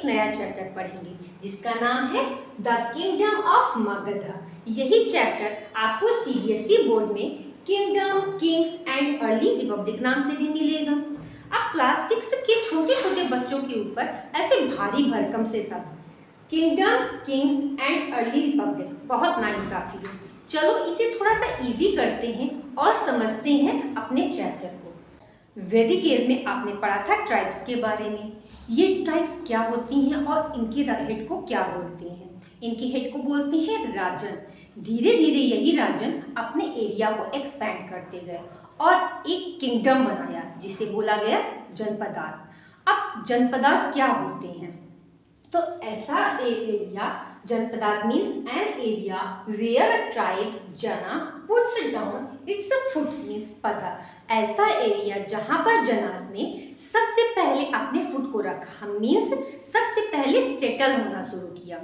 नया चैप्टर पढ़ेंगे जिसका नाम है द किंगडम ऑफ मगध। यही चैप्टर आपको सीबीएसई बोर्ड में kingdom, Kings and early Republic नाम से भी मिलेगा। अब क्लास 6 के छोटे छोटे बच्चों के ऊपर ऐसे भारी भरकम से शब्द kingdom, Kings and early Republic बहुत नाइंसाफी है। चलो इसे थोड़ा सा इजी करते हैं और समझते हैं अपने चैप्टर को। वैदिक एज में आपने पढ़ा था ट्राइब्स के बारे में। ये ट्राइब्स क्या होती हैं और इनके हेड को क्या बोलते हैं? इनके हेड को बोलते हैं राजन। धीरे धीरे यही राजन अपने एरिया को एक्सपैंड करते गए और एक किंगडम बनाया जिसे बोला गया जनपदास। अब जनपदास क्या होते हैं? तो ऐसा area, janapadas means an area where a tribe jana puts down its foot means pada. ऐसा एरिया जहां पर जनास ने सबसे पहले अपने फुट को रखा, मीन्स सबसे पहले सेटल होना शुरू किया।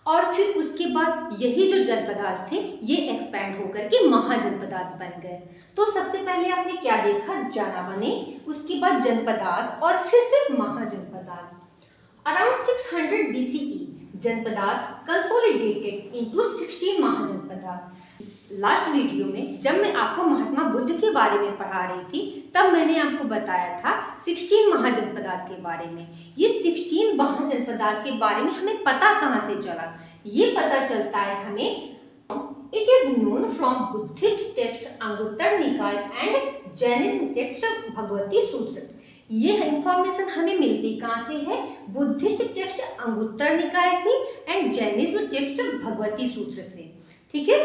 और फिर उसके बाद यही जो जनपदास थे ये एक्सपैंड होकर के महाजनपदास बन गए। तो सबसे पहले आपने क्या देखा? जना बने, उसके बाद जनपदास और फिर से mahajanapadas. Around 600 BCE, janapadas consolidated into 16 mahajanapadas. Last video में जब मैं आपको महात्मा बुद्ध के बारे में पढ़ा रही थी तब मैंने आपको बताया था 16 महाजनपदास के बारे में। ये 16 महाजनपदास के बारे में हमें पता कहाँ से चला? ये पता चलता है हमें, it is known from Buddhist text Anguttara निकाय एंड जैनिज्म टेक्स्ट भगवती सूत्र। ये इंफॉर्मेशन हमें मिलती कहाँ से है? बुद्धिस्ट टेक्स्ट अंगुत्तर निकाय से एंड जैनिज्म टेक्स्ट भगवती सूत्र से। ठीक है।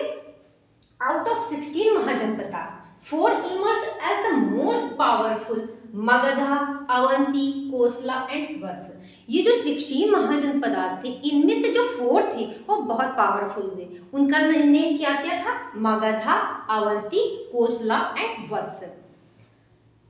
आउट ऑफ 16 mahajanapadas, 4 emerged as the most powerful Magadha, Avanti, Kosala and Vatsa. ये जो 16 महाजनपदास थे इनमें से जो 4 थे वो बहुत पावरफुल हुए। उनका नेम क्या क्या था? मगधा, अवंती, कोसला एंड वत्स।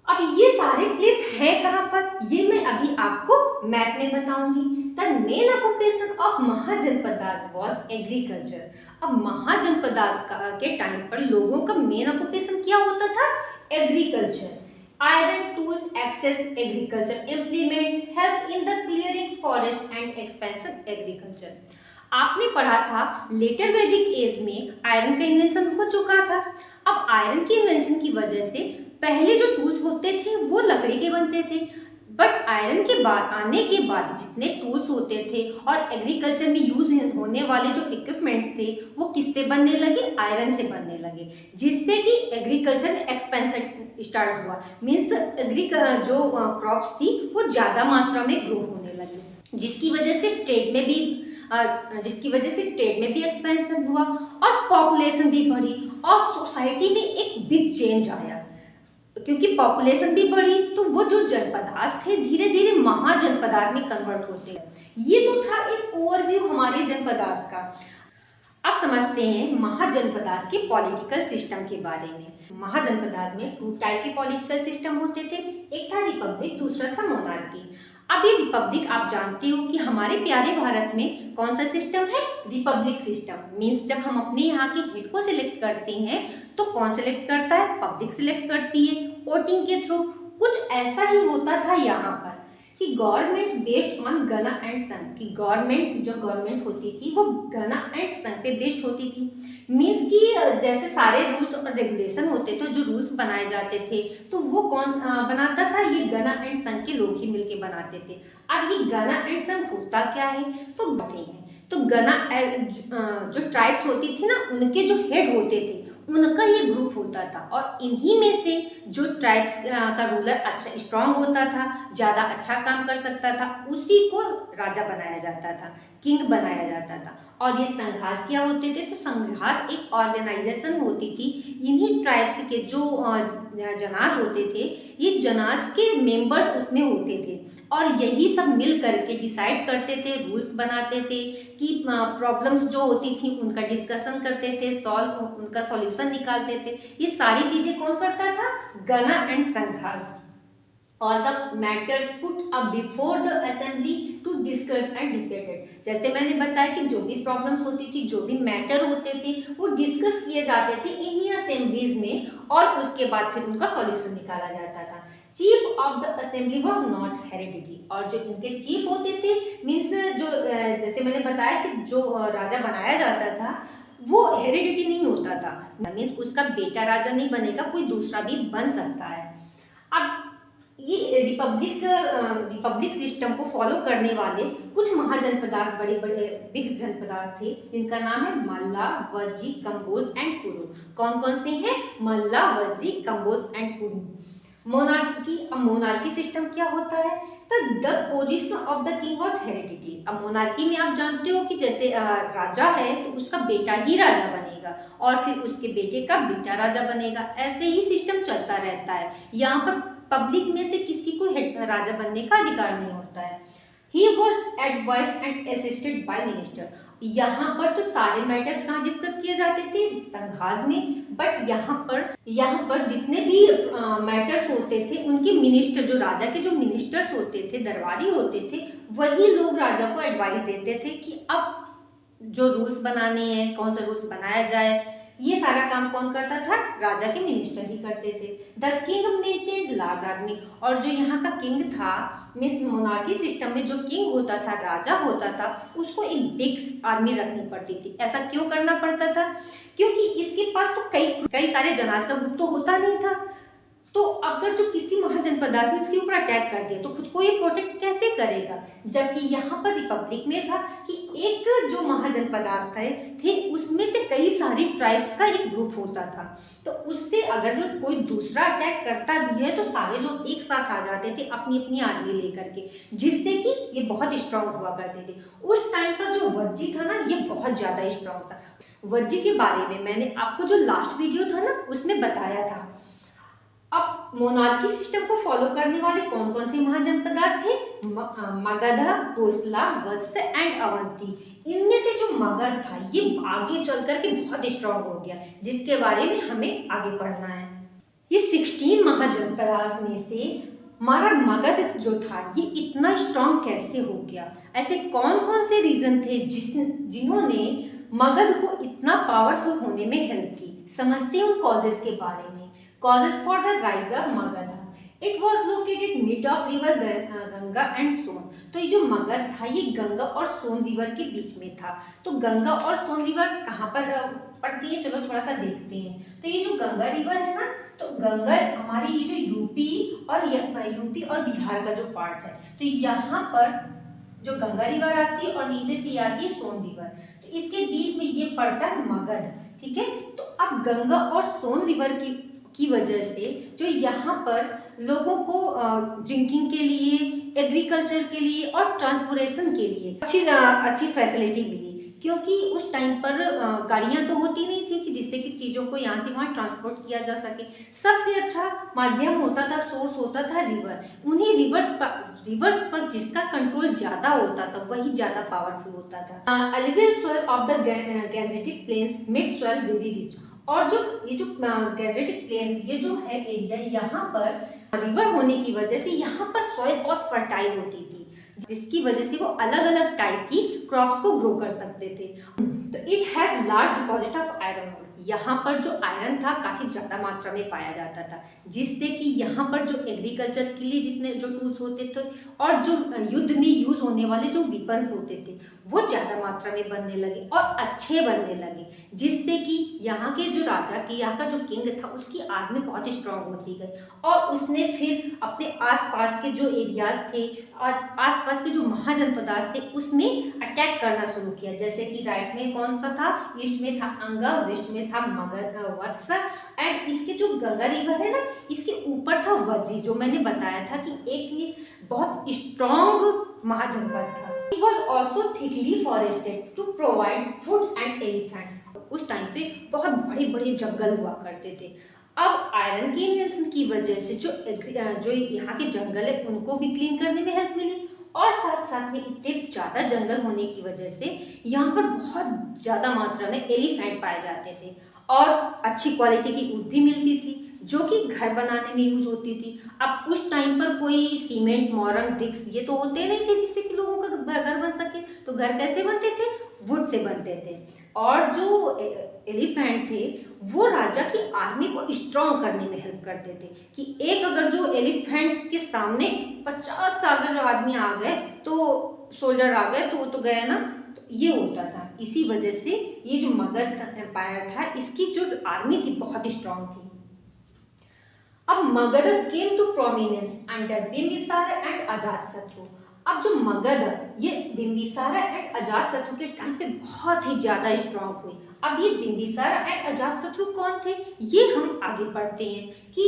अब ये सारे प्लेस है कहाँ पर? ये मैं अभी आपको मैप में बताऊंगी। The main occupation of mahajanapadas was agriculture. अब महाजनपदास के टाइम पर लोगों का मेन ऑक्यूपेशन क्या होता था? Agriculture. Iron tools, axes, agriculture implements, help in the clearing forest and expensive agriculture. आपने पढ़ा था लेटर वैदिक एज में आयरन का इन्वेंशन हो चुका था। अब आयरन के इन्वेंशन की वजह से पहले जो टूल्स होते थे वो लकड़ी के बनते थे, बट आयरन के बाद आने के बाद जितने टूल्स होते थे और एग्रीकल्चर में यूज होने वाले जो इक्विपमेंट्स थे वो किससे बनने लगे? आयरन से बनने लगे, जिससे कि एग्रीकल्चर में एक्सपेंशन स्टार्ट हुआ। मीन्स जो क्रॉप्स थी वो ज़्यादा मात्रा में ग्रो होने लगी, जिसकी वजह से ट्रेड में भी एक्सपेंशन हुआ और पॉपुलेशन भी बढ़ी और सोसाइटी में एक बिग चेंज आया। क्योंकि पॉपुलेशन भी बढ़ी तो वो जो जनपदास थे धीरे धीरे महाजनपदास में कन्वर्ट होते हैं। ये तो था एक ओवरव्यू हमारे जनपदास का। अब समझते हैं महाजनपदास के पॉलिटिकल सिस्टम के बारे में। महाजनपदास में 2 टाइप के पॉलिटिकल सिस्टम होते थे, एक था रिपब्लिक, दूसरा था मोनार्की। अब ये रिपब्लिक आप जानते हो कि हमारे प्यारे भारत में कौन सा सिस्टम है? Republic system. मीन्स जब हम अपने यहाँ के हेड को सिलेक्ट करते हैं तो कौन सिलेक्ट करता है? पब्लिक सिलेक्ट करती है वोटिंग के थ्रू। कुछ ऐसा ही होता था यहाँ पर कि गवर्नमेंट बेस्ड ऑन गण एंड संघ, की गवर्नमेंट होती थी वो गण एंड संघ पे बेस्ड होती थी। मीन्स कि जैसे सारे रूल्स और रेगुलेशन होते थे, जो रूल्स बनाए जाते थे तो वो कौन बनाता था? ये गण एंड संघ के लोग ही मिलके बनाते थे। अब ये गण एंड संघ होता क्या है? तो गण जो ट्राइब्स होती थी ना उनके जो हेड होते थे उनका ये ग्रुप होता था और इन्हीं में से जो ट्राइब्स का रूलर अच्छा स्ट्रांग होता था, ज़्यादा अच्छा काम कर सकता था, उसी को राजा बनाया जाता था, किंग बनाया जाता था। और ये संघास क्या होते थे? तो संघास एक ऑर्गेनाइजेशन होती थी। इन्हीं ट्राइब्स के जो जनास होते थे, ये जनास के मेंबर्स उसमें होते थे और यही सब मिल करके डिसाइड करते थे, रूल्स बनाते थे कि प्रॉब्लम्स जो होती थी उनका डिस्कशन करते थे, उनका सॉल्यूशन निकालते थे। ये सारी चीजें कौन करता था? गण and संघास। All the matters put up before the assembly to discuss and debated। जैसे मैंने बताया कि जो भी प्रॉब्लम्स होती थी, जो भी मैटर होते थे वो डिस्कस किए जाते थे इन्हीं असेंबलीज में और उसके बाद फिर उनका सॉल्यूशन निकाला जाता था। Chief of the assembly was not heredity, और जो इनके चीफ होते थे मीन्स जो जैसे मैंने बताया कि जो राजा बनाया जाता था वो हेरिडिटी नहीं होता था, मीन्स उसका बेटा राजा नहीं बनेगा, कोई दूसरा भी बन सकता है। अब ये रिपब्लिक सिस्टम को फॉलो करने वाले कुछ महाजनपदास, बड़े बड़े बिग जनपदास थे, जिनका नाम है मल्ला, वज्जी, कंबोज एंड कुरु। कौन कौन से हैं? मल्ला, वज्जी, कंबोज एंड कुरु। मोनार्की, अब मोनार्की सिस्टम क्या होता है? तो the position of the king was heredity. अब मोनार्की में आप जानते हो कि जैसे राजा है तो उसका बेटा ही राजा बनेगा और फिर उसके बेटे का बेटा राजा बनेगा, ऐसे ही सिस्टम चलता रहता है। यहाँ पर पब्लिक में से किसी को राजा बनने का अधिकार नहीं होता है। He was advised and assisted by minister। यहाँ पर तो सारे मैटर्स कहाँ डिस्कस किए जाते थे? संघास में। बट यहाँ पर जितने भी मैटर्स होते थे उनके मिनिस्टर, जो राजा के जो मिनिस्टर्स होते थे, दरबारी होते थे, वही लोग राजा को एडवाइस देते थे कि अब जो रूल्स बनाने हैं, कौन सा रूल्स बनाया जाए, ये सारा काम कौन करता था? राजा के मिनिस्टर ही करते थे। The king maintained large army, और जो यहाँ का किंग था, मीन्स मोनार्की सिस्टम में जो किंग होता था, राजा होता था, उसको एक बिग आर्मी रखनी पड़ती थी। ऐसा क्यों करना पड़ता था? क्योंकि इसके पास तो कई सारे जनाज का ग्रुप तो होता नहीं था, तो अगर जो किसी महाजनपदास ने इसके ऊपर अटैक कर दिया तो खुद को ये प्रोटेक्ट कैसे करेगा? जबकि यहाँ पर रिपब्लिक में था कि एक जो महाजनपदास थे उसमें से कई सारी ट्राइब्स का एक ग्रुप होता था, तो उससे अगर जो कोई दूसरा अटैक करता भी है तो सारे लोग एक साथ आ जाते थे अपनी अपनी आर्मी लेकर के, जिससे कि ये बहुत स्ट्रांग हुआ करते थे। उस टाइम पर जो वज्जी था ना, ये बहुत ज़्यादा स्ट्रांग था। वज्जी के बारे में मैंने आपको जो लास्ट वीडियो था ना उसमें बताया था। अब मोनार्की सिस्टम को फॉलो करने वाले कौन कौन से महाजनपदास थे? मगध, कोसला, वत्स एंड अवंती। इनमें से जो मगध था ये आगे चल करके बहुत स्ट्रांग हो गया, जिसके बारे में हमें आगे पढ़ना है। ये 16 महाजनपदास में से हमारा मगध जो था ये इतना स्ट्रांग कैसे हो गया? ऐसे कौन कौन से रीजन थे जिन्होंने मगध को इतना पावरफुल होने में हेल्प की? समझते हैं उन कॉजेस के बारे में। Causes for the rise of Magadha. It was located mid of river Ganga and Son. तो ये जो मगध था ये गंगा और सोन रिवर के बीच में था। तो गंगा और सोन रिवर कहाँ पर पड़ती है? चलो थोड़ा सा देखते हैं। तो ये जो गंगा रिवर है ना, तो गंगा हमारी ये जो यूपी और बिहार का जो पार्ट है, तो यहाँ पर जो गंगा रिवर आती है और नीचे से आती है सोन रिवर, तो इसके बीच में ये पड़ता है मगध। ठीक है, तो अब गंगा और सोन रिवर की वजह से जो यहाँ पर लोगों को ड्रिंकिंग के लिए, एग्रीकल्चर के लिए और ट्रांसपोर्टेशन के लिए अच्छी फैसिलिटी मिली, क्योंकि उस टाइम पर गाड़ियाँ तो होती नहीं थी कि जिससे कि चीज़ों को यहाँ से वहाँ ट्रांसपोर्ट किया जा सके। सबसे अच्छा माध्यम होता था, सोर्स होता था रिवर। उन्हीं रिवर्स पर जिसका कंट्रोल ज़्यादा होता था वही ज़्यादा पावरफुल होता था। Alluvial soil of the Gangetic plains made soil very rich. और जो गैंजेटिक प्लेन्स, ये जो है एरिया, यहाँ पर रिवर होने की वजह से यहाँ पर सॉइल बहुत फर्टाइल होती थी, जिसकी वजह से वो अलग अलग टाइप की क्रॉप्स को ग्रो कर सकते थे। तो it has large deposit of iron. यहाँ पर जो आयरन था काफ़ी ज़्यादा मात्रा में पाया जाता था, जिससे कि यहाँ पर जो एग्रीकल्चर के लिए जितने जो टूल्स होते थे और जो युद्ध में यूज़ होने वाले जो वेपन्स होते थे वो ज़्यादा मात्रा में बनने लगे और अच्छे बनने लगे, जिससे कि यहाँ के जो राजा की, यहाँ का जो किंग था, उसकी आर्मी बहुत स्ट्रांग होती गई और उसने फिर अपने आसपास के जो एरियाज थे, आसपास के जो महाजनपदास थे, उसमें अटैक करना शुरू किया। जैसे कि राइट में कौन सा था? ईस्ट में था अंगा, वेस्ट में था मगध, वत्स, एंड इसके जो गंगा रिवर है ना, इसके ऊपर था वज्जी, जो मैंने बताया था कि एक ये बहुत स्ट्रांग महाजनपद था। It was also thickly forested to provide food and elephants। उस टाइम पे बहुत बड़े बड़े जंगल हुआ करते थे। अब आयरन के इन्वेंशन की वजह से जो यहाँ के जंगल है उनको भी क्लीन करने में हेल्प मिली, और साथ साथ में इतने ज़्यादा जंगल होने की वजह से यहाँ पर बहुत ज़्यादा मात्रा में एलिफेंट पाए जाते थे और अच्छी क्वालिटी की ऊँट भी मिलती थी, जो कि घर बनाने में यूज़ होती थी। अब उस टाइम पर कोई सीमेंट, मोरंग, ब्रिक्स ये तो होते नहीं थे जिससे कि लोगों का घर बन सके, तो घर कैसे बनते थे? वुड से बनते थे। और जो एलिफेंट थे वो राजा की आर्मी को स्ट्रॉन्ग करने में हेल्प करते थे कि एक अगर जो एलिफेंट के सामने 50 अगर जो आदमी आ गए तो सोल्जर आ गए तो वो तो गए ना, तो ये होता था। इसी वजह से ये जो मगध एम्पायर था इसकी जो आर्मी थी बहुत स्ट्रॉन्ग थी। अब Magadha came to prominence under Bimbisara and Ajatashatru. अब जो मगध ये बिंबिसार एंड अजातशत्रु के टाइम पे बहुत ही ज्यादा स्ट्रॉन्ग हुई। अब ये बिंबिसार एंड अजातशत्रु कौन थे ये हम आगे पढ़ते हैं कि